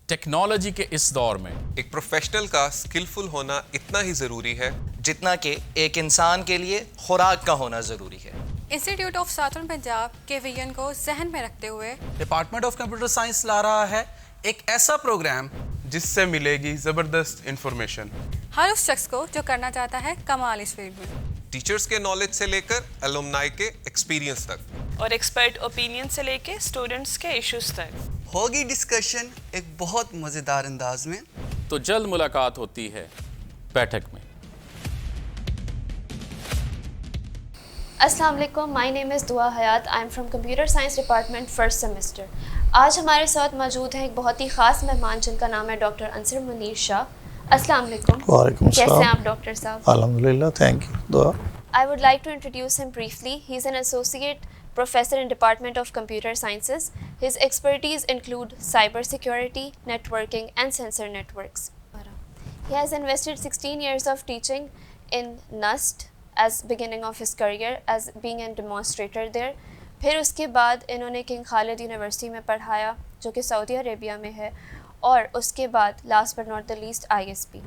Technology کے اس دور میں ایک پروفیشنل کا سکلفل ہونا اتنا ہی ضروری ہے جتنا کہ ایک انسان کے لیے خوراک کا ہونا ضروری ہے۔ انسٹیٹیوٹ آف ساترن پنجاب کے ویژن کو ذہن میں رکھتے ہوئے ڈپارٹمنٹ آف کمپیوٹر سائنس لا رہا ہے ایک ایسا پروگرام جس سے ملے گی زبردست انفارمیشن ہر اس شخص کو جو کرنا چاہتا ہے کمال اس فیلڈ میں، ٹیچرز کے نالج سے لے کر الومنائی کے ایکسپیرینس تک، اور ایکسپرٹ اوپینین سے لے کے اسٹوڈنٹس کے ایشوز تک ہوگی ڈسکشن ایک بہت مزیدار انداز میں۔ تو جلد ملاقات ہوتی ہے بیٹھک میں۔ السلام علیکم، مائی نیم از دعا حیات، I am from computer science department first semester. آج ہمارے ساتھ موجود ہیں ایک بہت ہی خاص مہمان جن کا نام ہے ڈاکٹر انصر منیر شاہ۔ السلام علیکم۔ وعلیکم السلام۔ کیسے ہیں آپ ڈاکٹر صاحب؟ الحمدللہ، تھینک یو، دعا۔ I would like to introduce him briefly. He is an associate professor in Department of Computer Sciences. His expertise include cybersecurity, networking, and sensor networks. He has invested 16 years of teaching in NUST as beginning of his career as being a demonstrator there. پھر اس کے بعد انہوں نے king خالد university میں پڑھایا جو کہ سعودی عربیہ میں ہے، اور اس کے بعد last but not the least ISP۔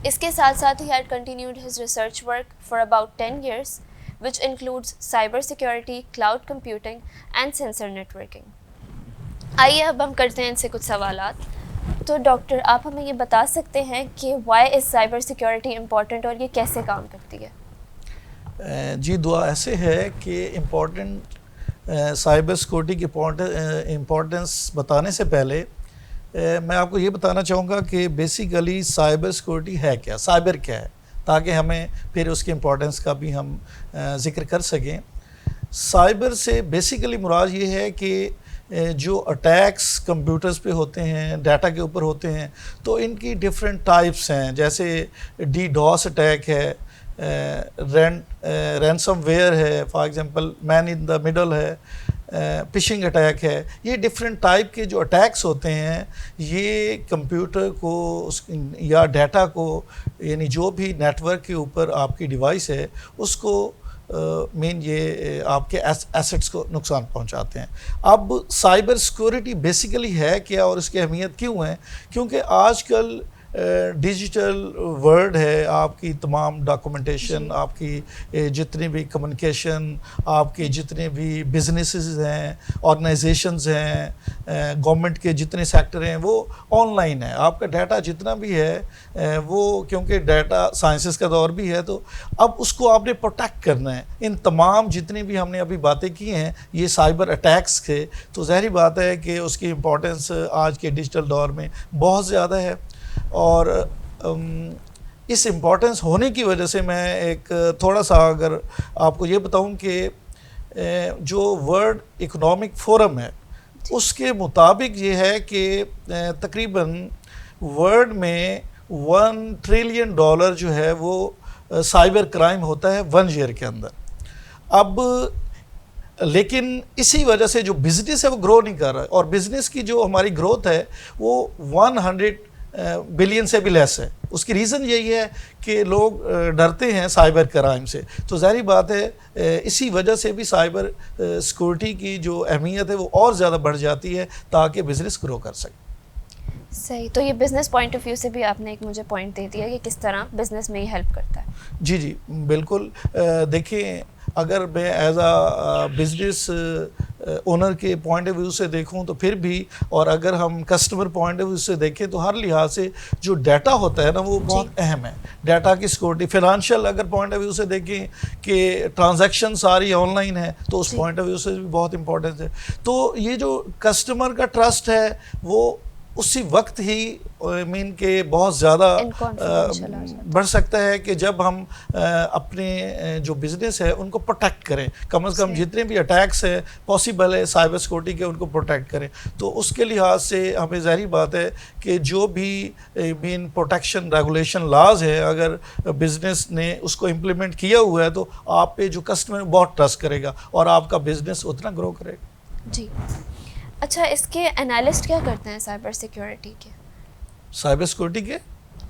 اس کے ساتھ ساتھ ہی had continued his research work for about 10 years which includes cyber security, cloud computing and sensor networking۔ آئیے اب ہم کرتے ہیں ان سے کچھ سوالات۔ تو ڈاکٹر، آپ ہمیں یہ بتا سکتے ہیں کہ why is cyber security important اور یہ کیسے کام کرتی ہے؟ جی دعا، ایسے ہے کہ امپورٹنٹ سائبر سیکورٹی کی امپورٹنس بتانے سے پہلے میں آپ کو یہ بتانا چاہوں گا کہ بیسیکلی سائبر سیکورٹی ہے کیا، سائبر کیا ہے، تاکہ ہمیں پھر اس کی امپورٹنس کا بھی ہم ذکر کر سکیں۔ سائبر سے بیسیکلی مراد یہ ہے کہ جو اٹیکس کمپیوٹرز پہ ہوتے ہیں، ڈیٹا کے اوپر ہوتے ہیں، تو ان کی ڈفرینٹ ٹائپس ہیں، جیسے DDoS اٹیک ہے، رینسم ویئر ہے، for example man in the middle ہے، پشنگ اٹیک ہے۔ یہ ڈفرینٹ ٹائپ کے جو اٹیکس ہوتے ہیں یہ کمپیوٹر کو یا ڈیٹا کو، یعنی جو بھی نیٹ ورک کے اوپر آپ کی ڈیوائس ہے اس کو مین یہ آپ کے ایسٹس کو نقصان پہنچاتے ہیں۔ اب سائبر سیکورٹی بیسیکلی ہے کیا اور اس کی اہمیت کیوں ہے؟ کیونکہ آج کل ڈیجیٹل ورلڈ ہے، آپ کی تمام ڈاکومنٹیشن، آپ کی جتنی بھی کمیونیکیشن، آپ کے جتنے بھی بزنسز ہیں، آرگنائزیشنز ہیں، گورنمنٹ کے جتنے سیکٹر ہیں، وہ آن لائن ہے۔ آپ کا ڈیٹا جتنا بھی ہے وہ، کیونکہ ڈیٹا سائنسز کا دور بھی ہے، تو اب اس کو آپ نے پروٹیکٹ کرنا ہے۔ ان تمام جتنی بھی ہم نے ابھی باتیں کی ہیں یہ سائبر اٹیکس کے، تو ظاہری بات ہے کہ اس کی امپورٹنس آج کے ڈیجیٹل دور میں بہت زیادہ ہے۔ اور اس امپورٹنس ہونے کی وجہ سے میں ایک تھوڑا سا اگر آپ کو یہ بتاؤں کہ جو ورلڈ اکنامک فورم ہے اس کے مطابق یہ ہے کہ تقریباً ورلڈ میں $1 ٹریلین جو ہے وہ سائبر کرائم ہوتا ہے 1 ایئر کے اندر۔ اب لیکن اسی وجہ سے جو بزنس ہے وہ گرو نہیں کر رہا ہے، اور بزنس کی جو ہماری گروتھ ہے وہ 100 بلین سے بھی لیس ہے۔ اس کی ریزن یہی ہے کہ لوگ ڈرتے ہیں سائبر کرائم سے، تو ظاہری بات ہے اسی وجہ سے بھی سائبر سیکورٹی کی جو اہمیت ہے وہ اور زیادہ بڑھ جاتی ہے تاکہ بزنس گرو کر سکے۔ صحیح، تو یہ بزنس پوائنٹ آف ویو سے بھی آپ نے ایک مجھے پوائنٹ دے دیا کہ کس طرح بزنس میں یہ ہیلپ کرتا ہے۔ جی جی بالکل۔ دیکھیں، اگر میں ایز اے بزنس اونر کے پوائنٹ آف ویو سے دیکھوں تو پھر بھی، اور اگر ہم کسٹمر پوائنٹ آف ویو سے دیکھیں تو ہر لحاظ سے جو ڈیٹا ہوتا ہے نا وہ بہت اہم ہے۔ ڈیٹا کی سیکورٹی، فائنانشیل اگر پوائنٹ آف ویو سے دیکھیں کہ ٹرانزیکشن ساری آن لائن ہے تو اس پوائنٹ آف ویو سے بھی بہت امپورٹنس ہے۔ تو یہ جو کسٹمر کا ٹرسٹ ہے وہ اسی وقت ہی مین کہ بہت زیادہ بڑھ سکتا ہے کہ جب ہم اپنے جو بزنس ہے ان کو پروٹیکٹ کریں، کم از کم جتنے بھی اٹیکس ہیں پاسبل ہے سائبر سیکورٹی کے ان کو پروٹیکٹ کریں۔ تو اس کے لحاظ سے ہمیں ظاہری بات ہے کہ جو بھی مین پروٹیکشن ریگولیشن لاز ہے، اگر بزنس نے اس کو امپلیمنٹ کیا ہوا ہے تو آپ پہ جو کسٹمر بہت ٹرسٹ کرے گا اور آپ کا بزنس اتنا گرو کرے گا۔ جی اچھا، اس کے انالسٹ کیا کرتے ہیں سائبر سیکیورٹی کے؟ سائبر سیکورٹی کے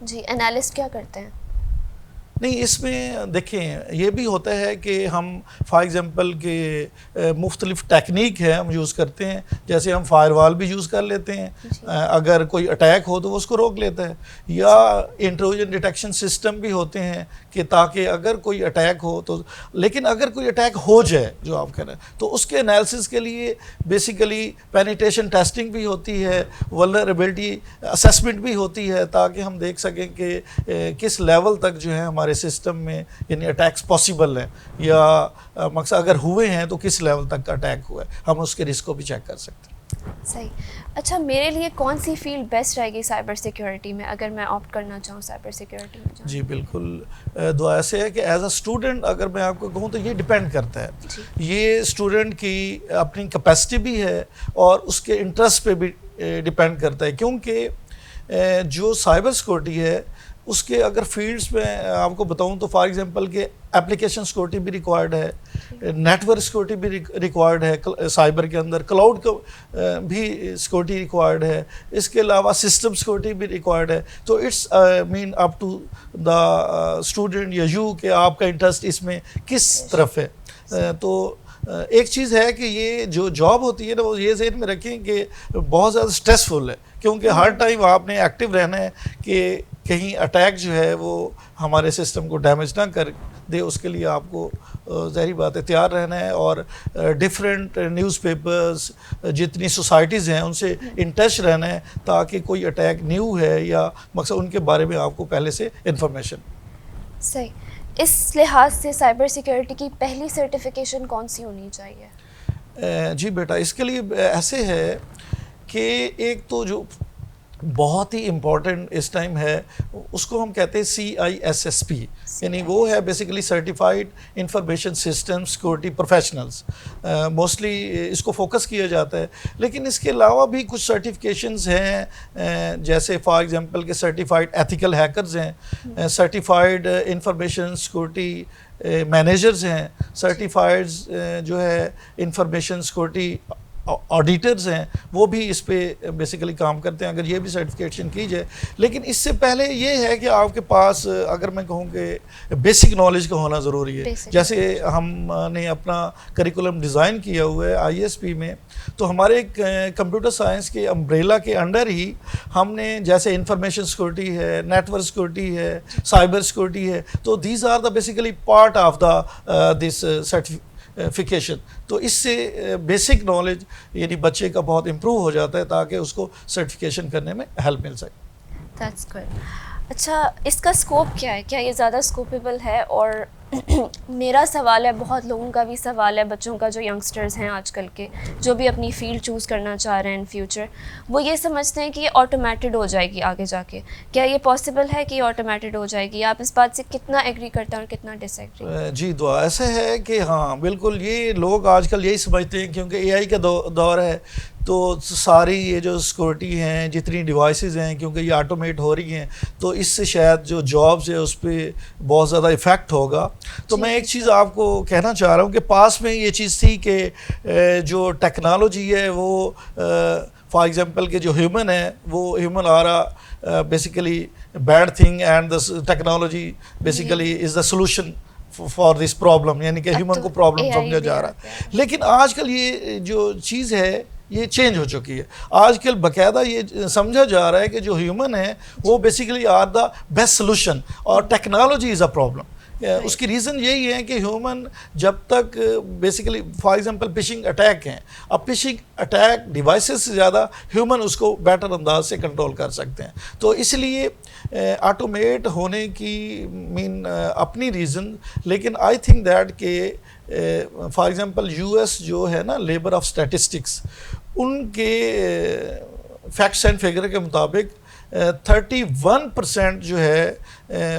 جی انالسٹ کیا کرتے ہیں؟ نہیں اس میں دیکھیں یہ بھی ہوتا ہے کہ ہم فار ایگزامپل کہ مختلف ٹیکنیک ہے ہم یوز کرتے ہیں، جیسے ہم فائر وال بھی یوز کر لیتے ہیں، اگر کوئی اٹیک ہو تو وہ اس کو روک لیتا ہے، یا انٹروجن ڈیٹیکشن سسٹم بھی ہوتے ہیں کہ تاکہ اگر کوئی اٹیک ہو تو، لیکن اگر کوئی اٹیک ہو جائے جو آپ کہہ رہے ہیں تو اس کے انالیسس کے لیے بیسیکلی پینیٹریشن ٹیسٹنگ بھی ہوتی ہے، ولنریبلٹی اسیسمنٹ بھی ہوتی ہے، تاکہ ہم دیکھ سکیں کہ کس لیول تک جو ہے ہمارے سسٹم میں یعنی اٹیکس پاسبل ہیں، یا مقصد اگر ہوئے ہیں تو کس لیول تک کا اٹیک ہوا ہے، ہم اس کے رسک کو بھی چیک کر سکتے ہیں۔ صحیح. اچھا میرے لیے کون سی فیلڈ بیسٹ رہے گی سائبر سیکیورٹی میں اگر میں آپٹ کرنا چاہوں سائبر سیکیورٹی میں؟ جی بالکل، دعا ایسے ہے کہ ایز اے اسٹوڈنٹ اگر میں آپ کو کہوں تو یہ ڈپینڈ کرتا ہے، یہ اسٹوڈنٹ کی اپنی کیپیسٹی بھی ہے اور اس کے انٹرسٹ پہ بھی ڈپینڈ کرتا ہے، کیونکہ جو سائبر سیکورٹی ہے اس کے اگر فیلڈس میں آپ کو بتاؤں تو فار ایگزامپل کہ اپلیکیشن سیکورٹی بھی ریکوائرڈ ہے، نیٹ ورک سیکورٹی بھی ریکوائرڈ ہے سائبر کے اندر، کلاؤڈ کا بھی سیکورٹی ریکوائرڈ ہے، اس کے علاوہ سسٹم سیکورٹی بھی ریکوائرڈ ہے، تو it's main up to the student یا یو کہ آپ کا انٹرسٹ اس میں کس طرف ہے۔ تو ایک چیز ہے کہ یہ جو جاب ہوتی ہے نا وہ یہ ذہن میں رکھیں کہ بہت زیادہ اسٹریسفل ہے، کیونکہ ہر ٹائم آپ نے ایکٹیو رہنا ہے کہ کہیں اٹیک جو ہے وہ ہمارے سسٹم کو ڈیمیج نہ کر دے، اس کے لیے آپ کو ظاہری بات ہے تیار رہنا ہے، اور ڈفرینٹ نیوز پیپرز جتنی سوسائٹیز ہیں ان سے ان ٹچ رہنا ہے تاکہ کوئی اٹیک نیو ہے یا مقصد ان کے بارے میں آپ کو پہلے سے انفارمیشن۔ صحیح. اس لحاظ سے سائبر سیکیورٹی کی پہلی سرٹیفکیشن کون سی ہونی چاہیے؟ جی بیٹا اس کے لیے ایسے ہے کہ ایک تو جو بہت ہی امپورٹنٹ اس ٹائم ہے اس کو ہم کہتے ہیں CISSP، یعنی وہ ہے basically certified information system security professionals, mostly اس کو فوکس کیا جاتا ہے، لیکن اس کے علاوہ بھی کچھ سرٹیفکیشنز ہیں، جیسے فار ایگزامپل کہ سرٹیفائڈ ایتھیکل ہیکرز ہیں، سرٹیفائڈ انفارمیشن سیکورٹی مینیجرز ہیں، سرٹیفائڈ جو ہے انفارمیشن سیکورٹی آڈیٹرز ہیں، وہ بھی اس پہ بیسیکلی کام کرتے ہیں، اگر یہ بھی سرٹیفکیشن کی جائے۔ لیکن اس سے پہلے یہ ہے کہ آپ کے پاس اگر میں کہوں کہ بیسک نالج کا ہونا ضروری ہے، جیسے ہم نے اپنا کریکولم ڈیزائن کیا ہوا ہے ISP میں، تو ہمارے کمپیوٹر سائنس کے امبریلا کے انڈر ہی ہم نے جیسے انفارمیشن سیکورٹی ہے، نیٹ ورک سیکورٹی ہے، سائبر سیکورٹی ہے، تو these are the basically part of the this certification, تو اس سے بیسک نالج یعنی بچے کا بہت امپروو ہو جاتا ہے تاکہ اس کو سرٹیفکیشن کرنے میں ہیلپ مل سکے۔ That's good. اچھا اس کا اسکوپ کیا ہے؟ کیا یہ زیادہ اسکوپیبل ہے؟ اور میرا سوال ہے، بہت لوگوں کا بھی سوال ہے، بچوں کا جو ینگسٹرز ہیں آج کل کے جو بھی اپنی فیلڈ چوز کرنا چاہ رہے ہیں ان فیوچر، وہ یہ سمجھتے ہیں کہ یہ آٹومیٹڈ ہو جائے گی آگے جا کے، کیا یہ پاسبل ہے کہ یہ آٹومیٹڈ ہو جائے گی؟ آپ اس بات سے کتنا ایگری کرتے ہیں اور کتنا ڈس ایگری؟ جی دعا ایسے ہے کہ ہاں بالکل، یہ لوگ آج کل یہی سمجھتے ہیں کیونکہ AI کا دور ہے، تو ساری یہ جو سیکورٹی ہیں جتنی ڈیوائسز ہیں کیونکہ یہ آٹومیٹ ہو رہی ہیں، تو اس سے شاید جو جابز ہے اس پہ بہت زیادہ ایفیکٹ ہوگا۔ تو میں ایک چیز آپ کو کہنا چاہ رہا ہوں کہ پاس میں یہ چیز تھی کہ جو ٹیکنالوجی ہے وہ فار ایگزامپل کہ جو ہیومن ہے وہ human basically bad thing and the technology basically is the solution for this problem, یعنی کہ ہیومن کو پرابلم سمجھا جا رہا ہے، لیکن آج کل یہ جو چیز ہے یہ چینج ہو چکی ہے۔ آج کل باقاعدہ یہ سمجھا جا رہا ہے کہ جو ہیومن ہے وہ basically are the best solution اور ٹیکنالوجی از اے پرابلم۔ اس کی ریزن یہی ہے کہ ہیومن جب تک basically for example phishing attack ہیں، اب فشنگ اٹیک ڈیوائسز سے زیادہ ہیومن اس کو بیٹر انداز سے کنٹرول کر سکتے ہیں، تو اس لیے آٹومیٹ ہونے کی اپنی ریزن، لیکن آئی تھنک دیٹ کہ فار ایگزامپل US جو ہے نا لیبر آف اسٹیٹسٹکس، ان کے فیکٹس اینڈ فگر کے مطابق 31% جو ہے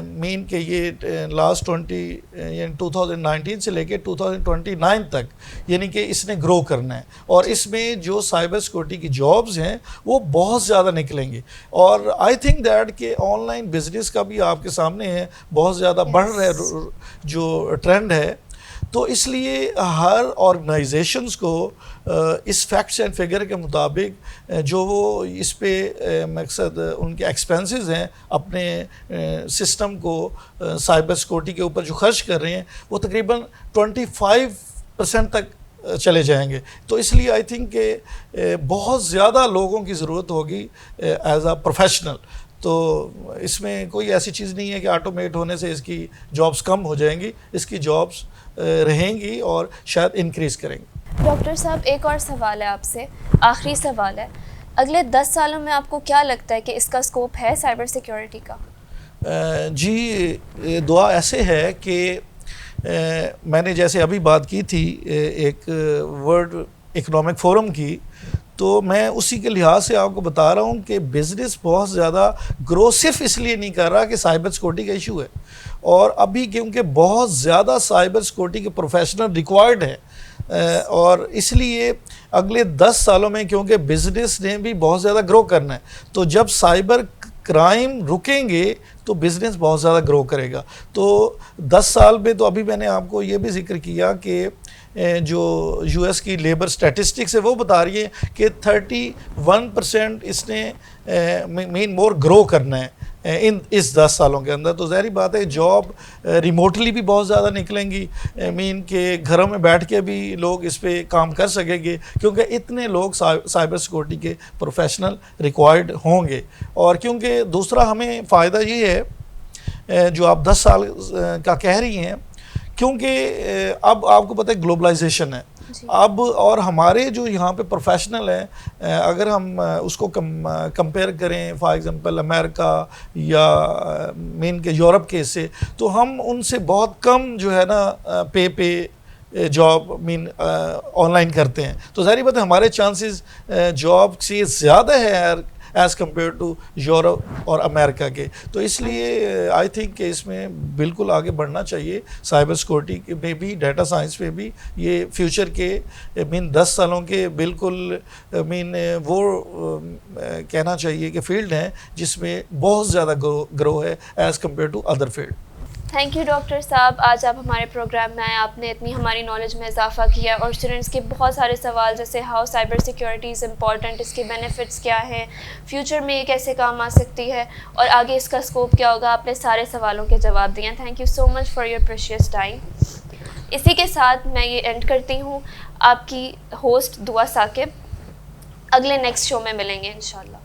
مین کہ یہ لاسٹ 2019 سے لے کے 2029 تک یعنی کہ اس نے گرو کرنا ہے، اور اس میں جو سائبر سیکورٹی کی جابز ہیں وہ بہت زیادہ نکلیں گے، اور آئی تھنک دیٹ کہ آن لائن بزنس کا بھی آپ کے سامنے ہے بہت زیادہ بڑھ رہا ہے جو ٹرینڈ ہے، تو اس لیے ہر آرگنائزیشنز کو اس فیکٹس اینڈ فگر کے مطابق جو وہ اس پہ مقصد ان کے ایکسپینسز ہیں اپنے سسٹم کو سائبر سیکورٹی کے اوپر جو خرچ کر رہے ہیں وہ تقریباً 25% تک چلے جائیں گے. تو اس لیے آئی تھنک کہ بہت زیادہ لوگوں کی ضرورت ہوگی ایز اے پروفیشنل. تو اس میں کوئی ایسی چیز نہیں ہے کہ آٹومیٹ ہونے سے اس کی جابس کم ہو جائیں گی, اس کی جابس رہیں گی اور شاید انکریز کریں گی. ڈاکٹر صاحب ایک اور سوال ہے آپ سے, آخری سوال ہے, اگلے 10 سالوں میں آپ کو کیا لگتا ہے کہ اس کا اسکوپ ہے سائبر سیکیورٹی کا؟ جی دعا ایسے ہے کہ میں نے جیسے ابھی بات کی تھی ایک ورلڈ اکنامک فورم کی, تو میں اسی کے لحاظ سے آپ کو بتا رہا ہوں کہ بزنس بہت زیادہ گرو صرف اس لیے نہیں کر رہا کہ سائبر سیکورٹی کا ایشو ہے, اور ابھی کیونکہ بہت زیادہ سائبر سیکورٹی کے پروفیشنل ریکوائرڈ ہیں, اور اس لیے اگلے 10 سالوں میں کیونکہ بزنس نے بھی بہت زیادہ گرو کرنا ہے, تو جب سائبر کرائم رکیں گے تو بزنس بہت زیادہ گرو کرے گا. تو 10 سال میں تو ابھی میں نے آپ کو یہ بھی ذکر کیا کہ جو یو ایس کی لیبر سٹیٹسٹکس ہے وہ بتا رہی ہے کہ 31% اس نے مین مور گرو کرنا ہے اس 10 سالوں کے اندر. تو ظاہری بات ہے جاب ریموٹلی بھی بہت زیادہ نکلیں گی, مین کہ گھروں میں بیٹھ کے بھی لوگ اس پہ کام کر سکیں گے کیونکہ اتنے لوگ سائبر سیکورٹی کے پروفیشنل ریکوائرڈ ہوں گے. اور کیونکہ دوسرا ہمیں فائدہ یہ ہے جو آپ 10 سال کا کہہ رہی ہیں, کیونکہ اب آپ کو پتہ ہے گلوبلائزیشن ہے اب, اور ہمارے جو یہاں پہ پروفیشنل ہیں اگر ہم اس کو کمپیئر کریں فار ایگزامپل امریکہ یا مین کے یورپ کے سے, تو ہم ان سے بہت کم جو ہے نا پہ جاب مین آن لائن کرتے ہیں. تو ظاہری بات ہے ہمارے چانسز جاب سے زیادہ ہے ایز کمپیئر ٹو یورپ اور امریکہ کے. تو اس لیے آئی تھنک کہ اس میں بالکل آگے بڑھنا چاہیے. سائبر سیکورٹی میں بھی, ڈیٹا سائنس میں بھی, یہ فیوچر کے مین 10 سالوں کے بالکل مین وہ کہنا چاہیے کہ فیلڈ ہیں جس میں بہت زیادہ گرو ہے as compare to other field. Thank you doctor صاحب, آج آپ ہمارے پروگرام میں آئے, آپ نے اتنی ہماری نالج میں اضافہ کیا, اور اسٹوڈنٹس کے بہت سارے سوال جیسے how cyber security is important, اس کے بینیفٹس کیا ہیں, فیوچر میں یہ کیسے کام آ سکتی ہے, اور آگے اس کا اسکوپ کیا ہوگا, آپ نے سارے سوالوں کے جواب دیے ہیں. Thank you so much for your precious time. اسی کے ساتھ میں یہ اینڈ کرتی ہوں. آپ کی ہوسٹ دعا ثاقب, اگلے نیکسٹ شو میں ملیں گے انشاءاللہ.